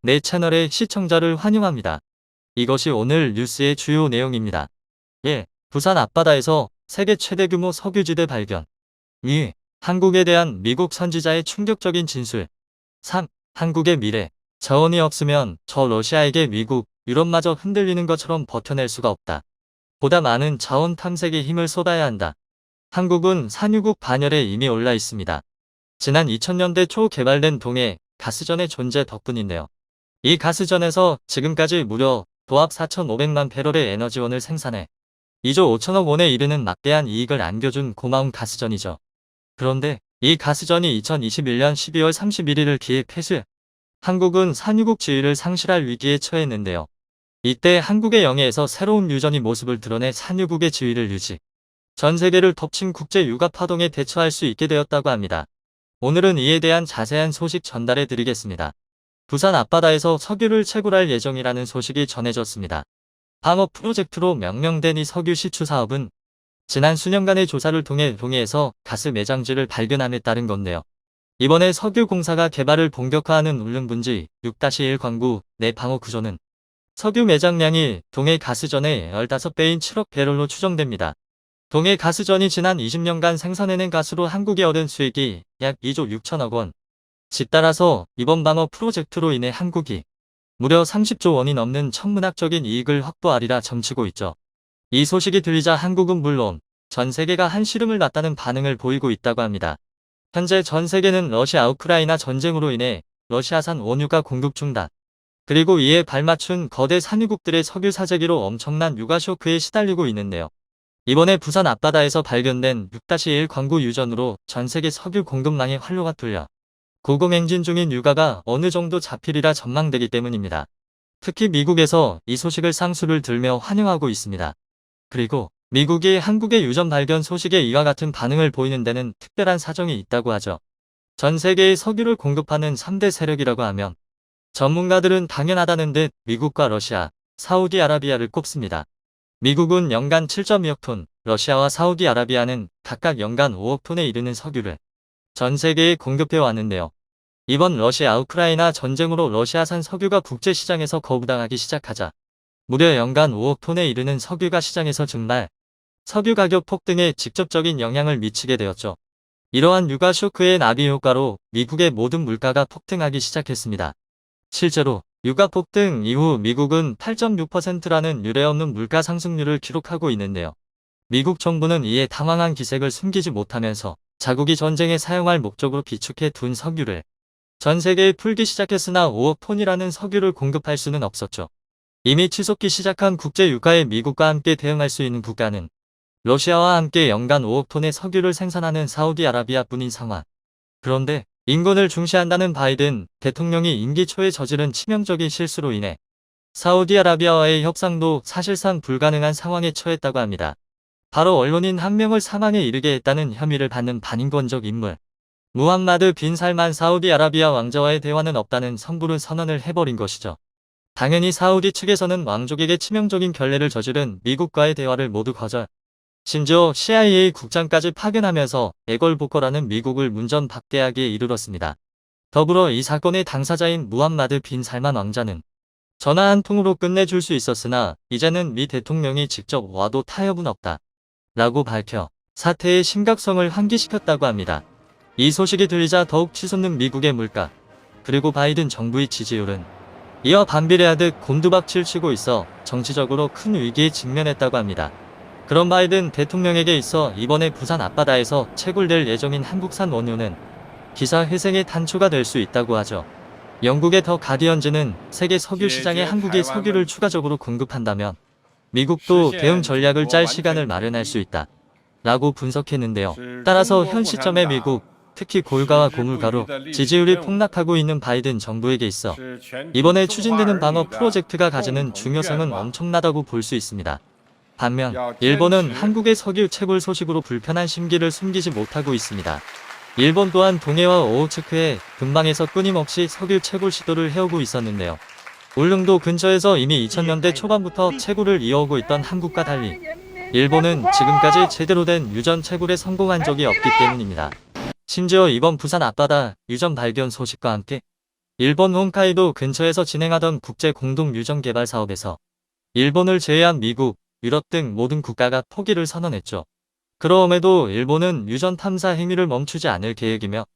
내 채널의 시청자를 환영합니다. 이것이 오늘 뉴스의 주요 내용입니다. 1. 부산 앞바다에서 세계 최대 규모 석유지대 발견. 2. 한국에 대한 미국 선지자의 충격적인 진술. 3. 한국의 미래. 자원이 없으면 저 러시아에게 미국, 유럽마저 흔들리는 것처럼 버텨낼 수가 없다. 보다 많은 자원 탐색에 힘을 쏟아야 한다. 한국은 산유국 반열에 이미 올라 있습니다. 지난 2000년대 초 개발된 동해 가스전의 존재 덕분인데요. 이 가스전에서 지금까지 무려 도합 4,500만 배럴의 에너지원을 생산해 2조 5천억 원에 이르는 막대한 이익을 안겨준 고마운 가스전이죠. 그런데 이 가스전이 2021년 12월 31일을 기해 폐쇄. 한국은 산유국 지위를 상실할 위기에 처했는데요. 이때 한국의 영해에서 새로운 유전이 모습을 드러내 산유국의 지위를 유지. 전 세계를 덮친 국제 유가 파동에 대처할 수 있게 되었다고 합니다. 오늘은 이에 대한 자세한 소식 전달해 드리겠습니다. 부산 앞바다에서 석유를 채굴할 예정이라는 소식이 전해졌습니다. 방업 프로젝트로 명명된 이 석유 시추 사업은 지난 수년간의 조사를 통해 동해에서 가스 매장지를 발견함에 따른 건데요. 이번에 석유공사가 개발을 본격화하는 울릉분지 6-1 광구 내 방어 구조는 석유 매장량이 동해 가스전의 15배인 7억 배럴로 추정됩니다. 동해 가스전이 지난 20년간 생산해낸 가스로 한국이 얻은 수익이 약 2조 6천억 원. 따라서 이번 방어 프로젝트로 인해 한국이 무려 30조 원이 넘는 천문학적인 이익을 확보하리라 점치고 있죠. 이 소식이 들리자 한국은 물론 전 세계가 한시름을 놨다는 반응을 보이고 있다고 합니다. 현재 전 세계는 러시아 우크라이나 전쟁으로 인해 러시아산 원유가 공급 중단, 그리고 이에 발맞춘 거대 산유국들의 석유 사재기로 엄청난 유가 쇼크에 시달리고 있는데요. 이번에 부산 앞바다에서 발견된 6-1 광구 유전으로 전 세계 석유 공급망에 활로가 뚫려 고공행진 중인 유가가 어느 정도 잡히리라 전망되기 때문입니다. 특히 미국에서 이 소식을 쌍수를 들며 환영하고 있습니다. 그리고 미국이 한국의 유전 발견 소식에 이와 같은 반응을 보이는 데는 특별한 사정이 있다고 하죠. 전 세계의 석유를 공급하는 3대 세력이라고 하면 전문가들은 당연하다는 듯 미국과 러시아, 사우디아라비아를 꼽습니다. 미국은 연간 7.2억 톤, 러시아와 사우디아라비아는 각각 연간 5억 톤에 이르는 석유를 전 세계에 공급해 왔는데요. 이번 러시아 우크라이나 전쟁으로 러시아산 석유가 국제시장에서 거부당하기 시작하자 무려 연간 5억 톤에 이르는 석유가 시장에서 증발, 석유 가격 폭등에 직접적인 영향을 미치게 되었죠. 이러한 유가 쇼크의 나비 효과로 미국의 모든 물가가 폭등하기 시작했습니다. 실제로 유가 폭등 이후 미국은 8.6%라는 유례없는 물가 상승률을 기록하고 있는데요. 미국 정부는 이에 당황한 기색을 숨기지 못하면서 자국이 전쟁에 사용할 목적으로 비축해 둔 석유를 전 세계에 풀기 시작했으나 5억 톤이라는 석유를 공급할 수는 없었죠. 이미 치솟기 시작한 국제 유가에 미국과 함께 대응할 수 있는 국가는 러시아와 함께 연간 5억 톤의 석유를 생산하는 사우디아라비아뿐인 상황. 그런데 인권을 중시한다는 바이든 대통령이 임기 초에 저지른 치명적인 실수로 인해 사우디아라비아와의 협상도 사실상 불가능한 상황에 처했다고 합니다. 바로 언론인 한 명을 사망에 이르게 했다는 혐의를 받는 반인권적 인물 무함마드 빈 살만 사우디아라비아 왕자와의 대화는 없다는 성불은 선언을 해버린 것이죠. 당연히 사우디 측에서는 왕족에게 치명적인 결례를 저지른 미국과의 대화를 모두 거절. 심지어 CIA 국장까지 파견하면서 애걸복걸하는 미국을 문전박대하기에 이르렀습니다. 더불어 이 사건의 당사자인 무함마드 빈 살만 왕자는 전화 한 통으로 끝내줄 수 있었으나 이제는 미 대통령이 직접 와도 타협은 없다 라고 밝혀 사태의 심각성을 환기시켰다고 합니다. 이 소식이 들리자 더욱 치솟는 미국의 물가, 그리고 바이든 정부의 지지율은 이와 반비례하듯 곤두박질 치고 있어 정치적으로 큰 위기에 직면했다고 합니다. 그런 바이든 대통령에게 있어 이번에 부산 앞바다에서 채굴될 예정인 한국산 원유는 기사 회생의 단초가 될 수 있다고 하죠. 영국의 더 가디언즈는 세계 석유 시장에 한국이 석유를 추가적으로 공급한다면 미국도 대응 전략을 짤 시간을 마련할 수 있다 라고 분석했는데요. 따라서 현 시점에 미국, 특히 고유가와 고물가로 지지율이 폭락하고 있는 바이든 정부에게 있어 이번에 추진되는 방어 프로젝트가 가지는 중요성은 엄청나다고 볼 수 있습니다. 반면 일본은 한국의 석유 채굴 소식으로 불편한 심기를 숨기지 못하고 있습니다. 일본 또한 동해와 오호츠크해 근방에서 끊임없이 석유 채굴 시도를 해오고 있었는데요. 울릉도 근처에서 이미 2000년대 초반부터 채굴을 이어오고 있던 한국과 달리 일본은 지금까지 제대로 된 유전 채굴에 성공한 적이 없기 때문입니다. 심지어 이번 부산 앞바다 유전 발견 소식과 함께 일본 홋카이도 근처에서 진행하던 국제 공동 유전 개발 사업에서 일본을 제외한 미국, 유럽 등 모든 국가가 포기를 선언했죠. 그럼에도 일본은 유전 탐사 행위를 멈추지 않을 계획이며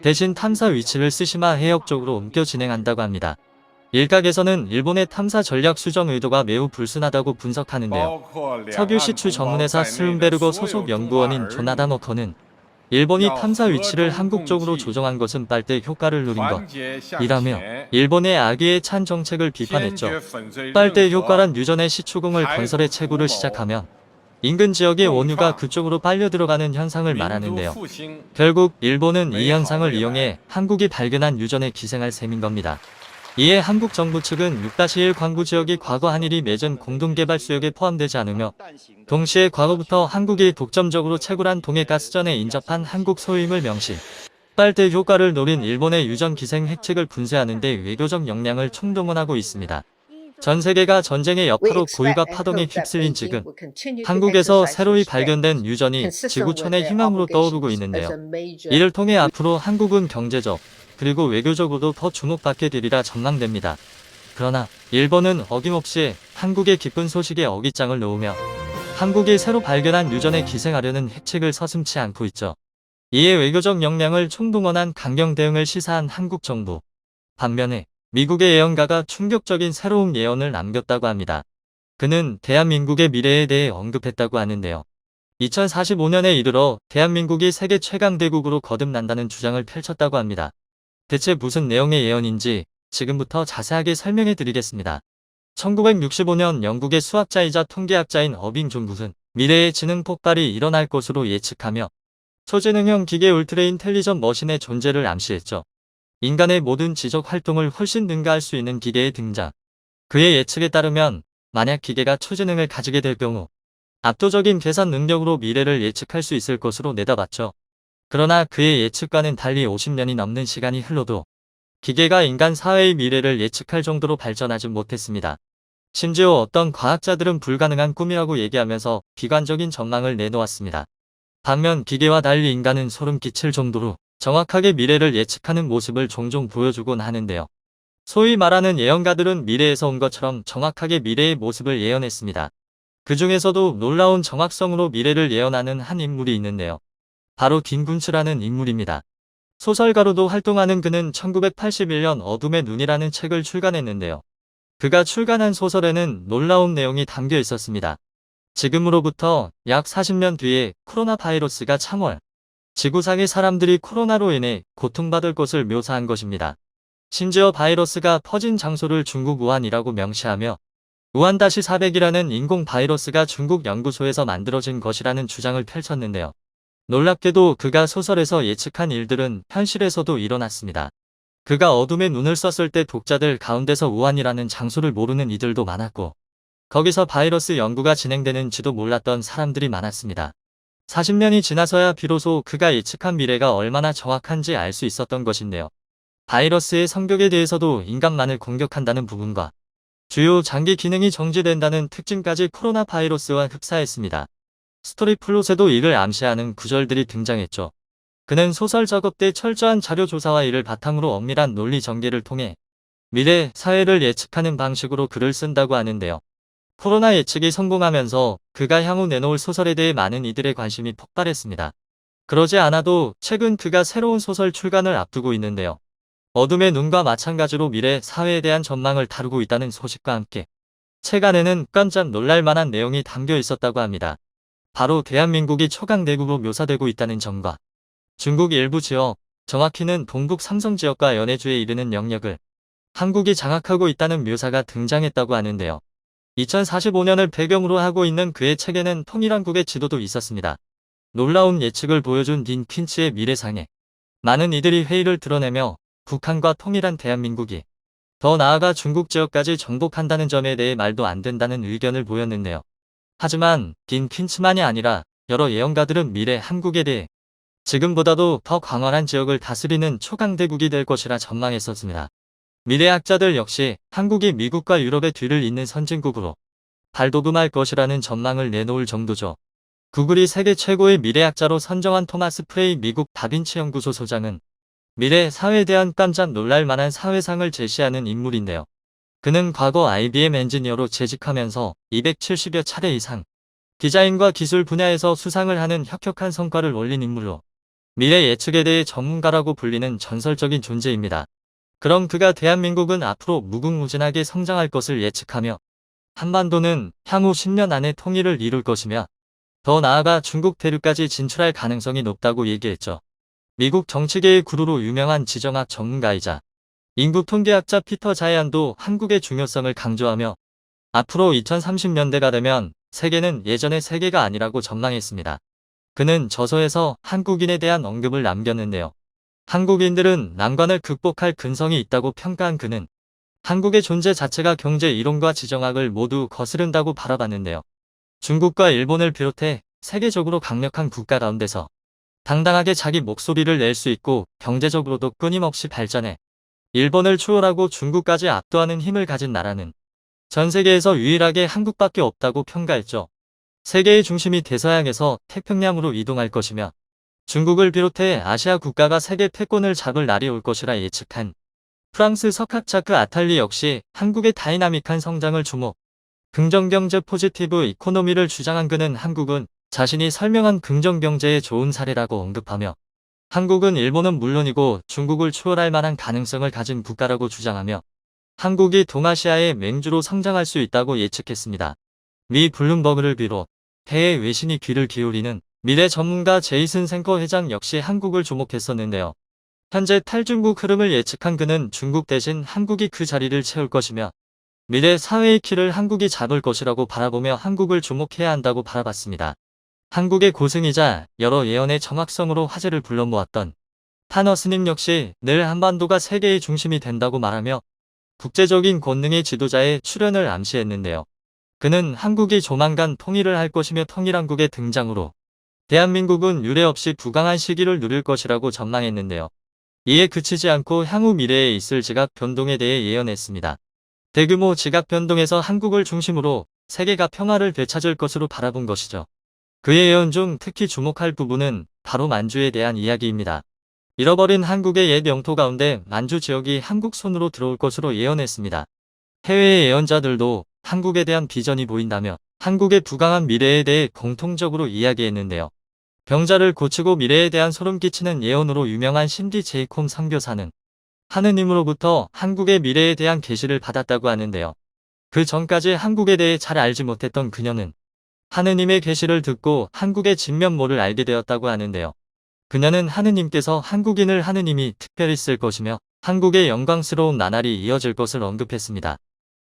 대신 탐사 위치를 스시마 해역 쪽으로 옮겨 진행한다고 합니다. 일각에서는 일본의 탐사 전략 수정 의도가 매우 불순하다고 분석하는데요. 석유 시추 전문회사 슬룸베르거 소속 연구원인 조나단 워커는 일본이 탐사 위치를 한국 쪽으로 조정한 것은 빨대 효과를 누린 것이라며 일본의 악의에 찬 정책을 비판했죠. 빨대 효과란 유전의 시추궁을 건설해 채굴을 시작하면 인근 지역의 원유가 그쪽으로 빨려 들어가는 현상을 말하는데요. 결국 일본은 이 현상을 이용해 한국이 발견한 유전에 기생할 셈인 겁니다. 이에 한국 정부 측은 6-1 광구 지역이 과거 한일이 맺은 공동개발 수역에 포함되지 않으며 동시에 과거부터 한국이 독점적으로 채굴한 동해가스전에 인접한 한국 소유임을 명시, 빨대 효과를 노린 일본의 유전 기생 핵책을 분쇄하는 데 외교적 역량을 총동원하고 있습니다. 전 세계가 전쟁의 여파로 고유가 파동에 휩쓸린 지금 한국에서 새로이 발견된 유전이 지구촌의 희망으로 떠오르고 있는데요. 이를 통해 앞으로 한국은 경제적 그리고 외교적으로도 더 주목받게 되리라 전망됩니다. 그러나 일본은 어김없이 한국의 기쁜 소식에 어깃장을 놓으며 한국이 새로 발견한 유전에 기생하려는 핵책을 서슴지 않고 있죠. 이에 외교적 역량을 총동원한 강경 대응을 시사한 한국 정부. 반면에 미국의 예언가가 충격적인 새로운 예언을 남겼다고 합니다. 그는 대한민국의 미래에 대해 언급했다고 하는데요. 2045년에 이르러 대한민국이 세계 최강 대국으로 거듭난다는 주장을 펼쳤다고 합니다. 대체 무슨 내용의 예언인지 지금부터 자세하게 설명해 드리겠습니다. 1965년 영국의 수학자이자 통계학자인 어빙 존 굿은 미래의 지능 폭발이 일어날 것으로 예측하며 초지능형 기계 울트라 인텔리전 머신의 존재를 암시했죠. 인간의 모든 지적 활동을 훨씬 능가할 수 있는 기계의 등장. 그의 예측에 따르면 만약 기계가 초지능을 가지게 될 경우 압도적인 계산 능력으로 미래를 예측할 수 있을 것으로 내다봤죠. 그러나 그의 예측과는 달리 50년이 넘는 시간이 흘러도 기계가 인간 사회의 미래를 예측할 정도로 발전하지 못했습니다. 심지어 어떤 과학자들은 불가능한 꿈이라고 얘기하면서 비관적인 전망을 내놓았습니다. 반면 기계와 달리 인간은 소름 끼칠 정도로 정확하게 미래를 예측하는 모습을 종종 보여주곤 하는데요. 소위 말하는 예언가들은 미래에서 온 것처럼 정확하게 미래의 모습을 예언했습니다. 그 중에서도 놀라운 정확성으로 미래를 예언하는 한 인물이 있는데요. 바로 딘군츠라는 인물입니다. 소설가로도 활동하는 그는 1981년 어둠의 눈이라는 책을 출간했는데요. 그가 출간한 소설에는 놀라운 내용이 담겨 있었습니다. 지금으로부터 약 40년 뒤에 코로나 바이러스가 창궐, 지구상의 사람들이 코로나로 인해 고통받을 것을 묘사한 것입니다. 심지어 바이러스가 퍼진 장소를 중국 우한이라고 명시하며 우한-400이라는 인공 바이러스가 중국 연구소에서 만들어진 것이라는 주장을 펼쳤는데요. 놀랍게도 그가 소설에서 예측한 일들은 현실에서도 일어났습니다. 그가 어둠의 눈을 썼을 때 독자들 가운데서 우한이라는 장소를 모르는 이들도 많았고 거기서 바이러스 연구가 진행되는지도 몰랐던 사람들이 많았습니다. 40년이 지나서야 비로소 그가 예측한 미래가 얼마나 정확한지 알 수 있었던 것인데요. 바이러스의 성격에 대해서도 인간만을 공격한다는 부분과 주요 장기 기능이 정지된다는 특징까지 코로나 바이러스와 흡사했습니다. 스토리 플롯에도 이를 암시하는 구절들이 등장했죠. 그는 소설 작업 때 철저한 자료 조사와 이를 바탕으로 엄밀한 논리 전개를 통해 미래 사회를 예측하는 방식으로 글을 쓴다고 하는데요. 코로나 예측이 성공하면서 그가 향후 내놓을 소설에 대해 많은 이들의 관심이 폭발했습니다. 그러지 않아도 최근 그가 새로운 소설 출간을 앞두고 있는데요. 어둠의 눈과 마찬가지로 미래 사회에 대한 전망을 다루고 있다는 소식과 함께 책 안에는 깜짝 놀랄 만한 내용이 담겨 있었다고 합니다. 바로 대한민국이 초강대국으로 묘사되고 있다는 점과 중국 일부 지역, 정확히는 동북 삼성 지역과 연해주에 이르는 영역을 한국이 장악하고 있다는 묘사가 등장했다고 하는데요. 2045년을 배경으로 하고 있는 그의 책에는 통일한국의 지도도 있었습니다. 놀라운 예측을 보여준 딘 퀸츠의 미래상에 많은 이들이 회의를 드러내며 북한과 통일한 대한민국이 더 나아가 중국 지역까지 정복한다는 점에 대해 말도 안 된다는 의견을 보였는데요. 하지만 딘 퀸츠만이 아니라 여러 예언가들은 미래 한국에 대해 지금보다도 더 광활한 지역을 다스리는 초강대국이 될 것이라 전망했었습니다. 미래학자들 역시 한국이 미국과 유럽의 뒤를 잇는 선진국으로 발돋움할 것이라는 전망을 내놓을 정도죠. 구글이 세계 최고의 미래학자로 선정한 토마스 프레이 미국 다빈치 연구소 소장은 미래 사회에 대한 깜짝 놀랄 만한 사회상을 제시하는 인물인데요. 그는 과거 IBM 엔지니어로 재직하면서 270여 차례 이상 디자인과 기술 분야에서 수상을 하는 혁혁한 성과를 올린 인물로 미래 예측에 대해 전문가라고 불리는 전설적인 존재입니다. 그럼 그가 대한민국은 앞으로 무궁무진하게 성장할 것을 예측하며 한반도는 향후 10년 안에 통일을 이룰 것이며 더 나아가 중국 대륙까지 진출할 가능성이 높다고 얘기했죠. 미국 정치계의 구루로 유명한 지정학 전문가이자 인구 통계학자 피터 자이안도 한국의 중요성을 강조하며 앞으로 2030년대가 되면 세계는 예전의 세계가 아니라고 전망했습니다. 그는 저서에서 한국인에 대한 언급을 남겼는데요. 한국인들은 난관을 극복할 근성이 있다고 평가한 그는 한국의 존재 자체가 경제 이론과 지정학을 모두 거스른다고 바라봤는데요. 중국과 일본을 비롯해 세계적으로 강력한 국가 가운데서 당당하게 자기 목소리를 낼 수 있고 경제적으로도 끊임없이 발전해 일본을 추월하고 중국까지 압도하는 힘을 가진 나라는 전 세계에서 유일하게 한국밖에 없다고 평가했죠. 세계의 중심이 대서양에서 태평양으로 이동할 것이며 중국을 비롯해 아시아 국가가 세계 패권을 잡을 날이 올 것이라 예측한 프랑스 석학자 그 아탈리 역시 한국의 다이나믹한 성장을 주목, 긍정경제 포지티브 이코노미를 주장한 그는 한국은 자신이 설명한 긍정경제의 좋은 사례라고 언급하며 한국은 일본은 물론이고 중국을 추월할 만한 가능성을 가진 국가라고 주장하며 한국이 동아시아의 맹주로 성장할 수 있다고 예측했습니다. 미 블룸버그를 비롯 해외 외신이 귀를 기울이는 미래 전문가 제이슨 생커 회장 역시 한국을 주목했었는데요. 현재 탈중국 흐름을 예측한 그는 중국 대신 한국이 그 자리를 채울 것이며 미래 사회의 키를 한국이 잡을 것이라고 바라보며 한국을 주목해야 한다고 바라봤습니다. 한국의 고승이자 여러 예언의 정확성으로 화제를 불러모았던 타너스님 역시 늘 한반도가 세계의 중심이 된다고 말하며 국제적인 권능의 지도자의 출현을 암시했는데요. 그는 한국이 조만간 통일을 할 것이며 통일한국의 등장으로 대한민국은 유례 없이 부강한 시기를 누릴 것이라고 전망했는데요. 이에 그치지 않고 향후 미래에 있을 지각 변동에 대해 예언했습니다. 대규모 지각 변동에서 한국을 중심으로 세계가 평화를 되찾을 것으로 바라본 것이죠. 그의 예언 중 특히 주목할 부분은 바로 만주에 대한 이야기입니다. 잃어버린 한국의 옛 영토 가운데 만주 지역이 한국 손으로 들어올 것으로 예언했습니다. 해외의 예언자들도 한국에 대한 비전이 보인다며 한국의 부강한 미래에 대해 공통적으로 이야기했는데요. 병자를 고치고 미래에 대한 소름 끼치는 예언으로 유명한 신디 제이콤 선교사는 하느님으로부터 한국의 미래에 대한 계시를 받았다고 하는데요. 그 전까지 한국에 대해 잘 알지 못했던 그녀는 하느님의 계시를 듣고 한국의 진면모를 알게 되었다고 하는데요. 그녀는 하느님께서 한국인을 하느님이 특별히 쓸 것이며 한국의 영광스러운 나날이 이어질 것을 언급했습니다.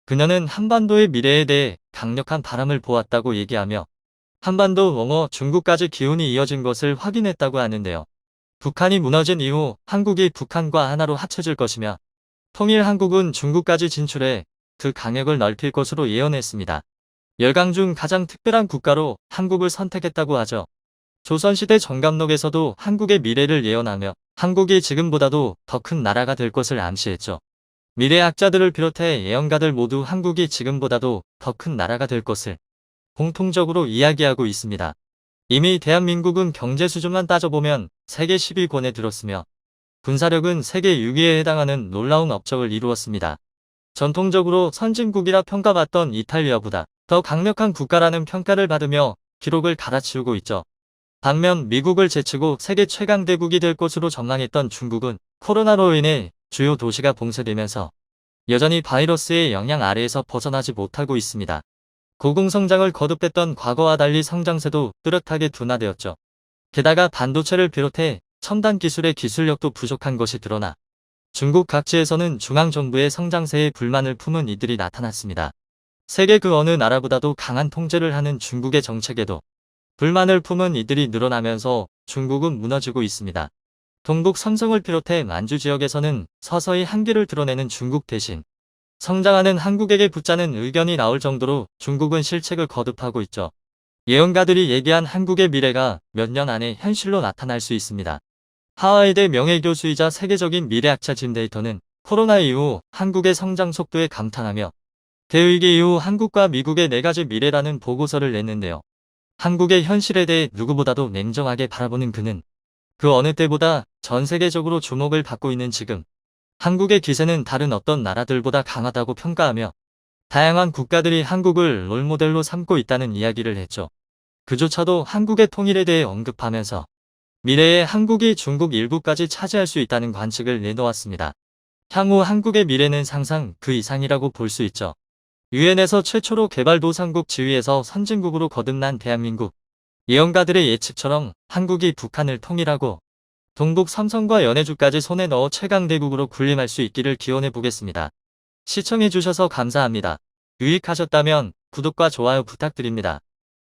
그녀는 한반도의 미래에 대해 강력한 바람을 보았다고 얘기하며 한반도 엉어 중국까지 기운이 이어진 것을 확인했다고 하는데요. 북한이 무너진 이후 한국이 북한과 하나로 합쳐질 것이며 통일 한국은 중국까지 진출해 그 강역을 넓힐 것으로 예언했습니다. 열강 중 가장 특별한 국가로 한국을 선택했다고 하죠. 조선시대 정감록에서도 한국의 미래를 예언하며 한국이 지금보다도 더 큰 나라가 될 것을 암시했죠. 미래학자들을 비롯해 예언가들 모두 한국이 지금보다도 더 큰 나라가 될 것을 공통적으로 이야기하고 있습니다. 이미 대한민국은 경제 수준만 따져보면 세계 10위권에 들었으며 군사력은 세계 6위에 해당하는 놀라운 업적을 이루었습니다. 전통적으로 선진국이라 평가받던 이탈리아보다 더 강력한 국가라는 평가를 받으며 기록을 갈아치우고 있죠. 반면 미국을 제치고 세계 최강대국이 될 것으로 전망했던 중국은 코로나로 인해 주요 도시가 봉쇄되면서 여전히 바이러스의 영향 아래에서 벗어나지 못하고 있습니다. 고공성장을 거듭했던 과거와 달리 성장세도 뚜렷하게 둔화되었죠. 게다가 반도체를 비롯해 첨단 기술의 기술력도 부족한 것이 드러나 중국 각지에서는 중앙정부의 성장세에 불만을 품은 이들이 나타났습니다. 세계 그 어느 나라보다도 강한 통제를 하는 중국의 정책에도 불만을 품은 이들이 늘어나면서 중국은 무너지고 있습니다. 동북 삼성을 비롯해 만주 지역에서는 서서히 한계를 드러내는 중국 대신 성장하는 한국에게 붙자는 의견이 나올 정도로 중국은 실책을 거듭하고 있죠. 예언가들이 얘기한 한국의 미래가 몇 년 안에 현실로 나타날 수 있습니다. 하와이대 명예교수이자 세계적인 미래학자 짐 데이터는 코로나 이후 한국의 성장 속도에 감탄하며 대위기 이후 한국과 미국의 4가지 미래라는 보고서를 냈는데요. 한국의 현실에 대해 누구보다도 냉정하게 바라보는 그는 그 어느 때보다 전 세계적으로 주목을 받고 있는 지금 한국의 기세는 다른 어떤 나라들보다 강하다고 평가하며 다양한 국가들이 한국을 롤모델로 삼고 있다는 이야기를 했죠. 그조차도 한국의 통일에 대해 언급하면서 미래에 한국이 중국 일부까지 차지할 수 있다는 관측을 내놓았습니다. 향후 한국의 미래는 상상 그 이상이라고 볼 수 있죠. 유엔에서 최초로 개발도상국 지위에서 선진국으로 거듭난 대한민국. 예언가들의 예측처럼 한국이 북한을 통일하고 동북 삼성과 연해주까지 손에 넣어 최강대국으로 군림할 수 있기를 기원해 보겠습니다. 시청해주셔서 감사합니다. 유익하셨다면 구독과 좋아요 부탁드립니다.